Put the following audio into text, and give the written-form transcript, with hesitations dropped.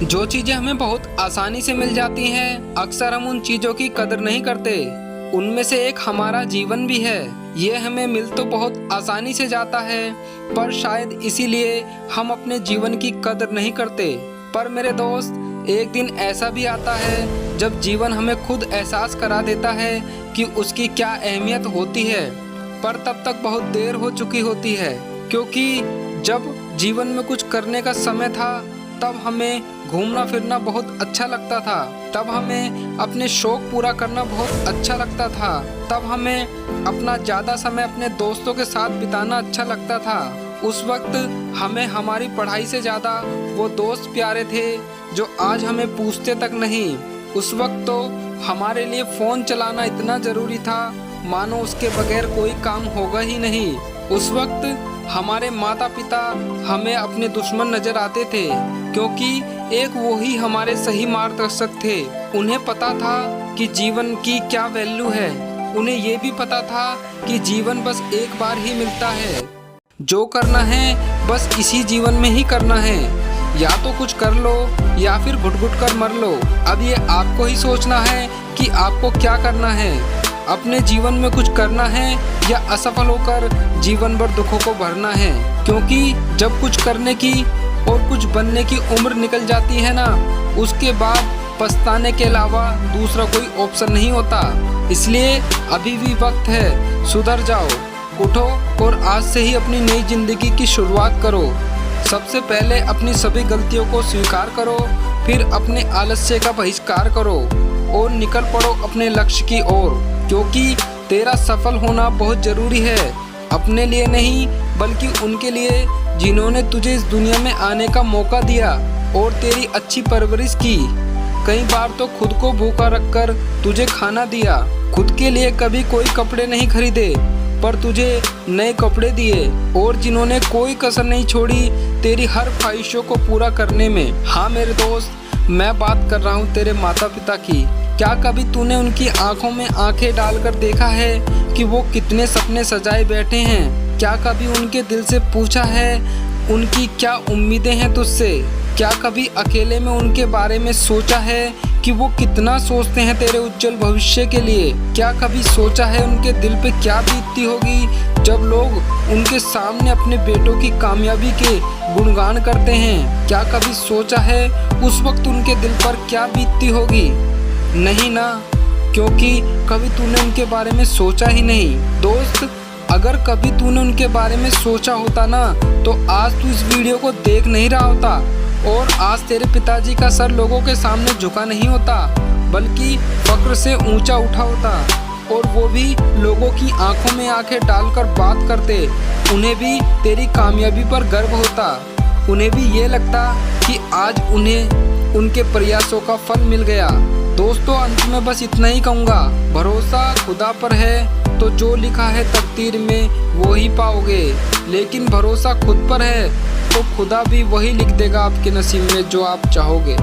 जो चीजें हमें बहुत आसानी से मिल जाती हैं, अक्सर हम उन चीजों की कदर नहीं करते। उनमें से एक हमारा जीवन भी है। ये हमें मिल तो बहुत आसानी से जाता है, पर शायद इसीलिए हम अपने जीवन की कदर नहीं करते। पर मेरे दोस्त, एक दिन ऐसा भी आता है जब जीवन हमें खुद एहसास करा देता है कि उसकी क्या अहमियत होती है, पर तब तक बहुत देर हो चुकी होती है। क्योंकि जब जीवन में कुछ करने का समय था, तब हमें घूमना फिरना बहुत अच्छा लगता था, तब हमें अपने शौक पूरा करना बहुत अच्छा लगता था, तब हमें अपना ज़्यादा समय अपने दोस्तों के साथ बिताना अच्छा लगता था। उस वक्त हमें हमारी पढ़ाई से ज़्यादा वो दोस्त प्यारे थे जो आज हमें पूछते तक नहीं। उस वक्त तो हमारे लिए फ़ोन चलाना इतना ज़रूरी था, मानो उसके बगैर कोई काम होगा ही नहीं। उस वक्त हमारे माता पिता हमें अपने दुश्मन नजर आते थे, क्योंकि एक वो ही हमारे सही मार्गदर्शक थे। उन्हें पता था कि जीवन की क्या वैल्यू है। उन्हें ये भी पता था कि जीवन बस एक बार ही मिलता है। जो करना है बस इसी जीवन में ही करना है। या तो कुछ कर लो या फिर घुट घुट कर मर लो। अब ये आपको ही सोचना है कि आपको क्या करना है। अपने जीवन में कुछ करना है या असफल होकर जीवन भर दुखों को भरना है। क्योंकि जब कुछ करने की और कुछ बनने की उम्र निकल जाती है ना, उसके बाद पछताने के अलावा दूसरा कोई ऑप्शन नहीं होता। इसलिए अभी भी वक्त है, सुधर जाओ, उठो और आज से ही अपनी नई जिंदगी की शुरुआत करो। सबसे पहले अपनी सभी गलतियों को स्वीकार करो, फिर अपने आलस्य का बहिष्कार करो और निकल पड़ो अपने लक्ष्य की ओर। क्योंकि तेरा सफल होना बहुत ज़रूरी है, अपने लिए नहीं बल्कि उनके लिए जिन्होंने तुझे इस दुनिया में आने का मौका दिया और तेरी अच्छी परवरिश की। कई बार तो खुद को भूखा रखकर तुझे खाना दिया। खुद के लिए कभी कोई कपड़े नहीं खरीदे, पर तुझे नए कपड़े दिए। और जिन्होंने कोई कसर नहीं छोड़ी तेरी हर ख्वाहिशों को पूरा करने में। हाँ मेरे दोस्त, मैं बात कर रहा हूँ तेरे माता पिता की। क्या कभी तूने उनकी आंखों में आंखें डालकर देखा है कि वो कितने सपने सजाए बैठे हैं? क्या कभी उनके दिल से पूछा है उनकी क्या उम्मीदें हैं तुझसे? क्या कभी अकेले में उनके बारे में सोचा है कि वो कितना सोचते हैं तेरे उज्जवल भविष्य के लिए? क्या कभी सोचा है उनके दिल पे क्या बीतती होगी जब लोग उनके सामने अपने बेटों की कामयाबी के गुणगान करते हैं? क्या कभी सोचा है उस वक्त उनके दिल पर क्या बीतती होगी? नहीं ना, क्योंकि कभी तूने उनके बारे में सोचा ही नहीं। दोस्त, अगर कभी तूने उनके बारे में सोचा होता ना, तो आज तू इस वीडियो को देख नहीं रहा होता और आज तेरे पिताजी का सर लोगों के सामने झुका नहीं होता, बल्कि फक्र से ऊंचा उठा होता। और वो भी लोगों की आंखों में आंखें डालकर बात करते। उन्हें भी तेरी कामयाबी पर गर्व होता। उन्हें भी ये लगता कि आज उन्हें उनके प्रयासों का फल मिल गया। दोस्तों, अंत में बस इतना ही कहूँगा, भरोसा खुदा पर है तो जो लिखा है तकदीर में वो ही पाओगे। लेकिन भरोसा खुद पर है तो खुदा भी वही लिख देगा आपके नसीब में जो आप चाहोगे।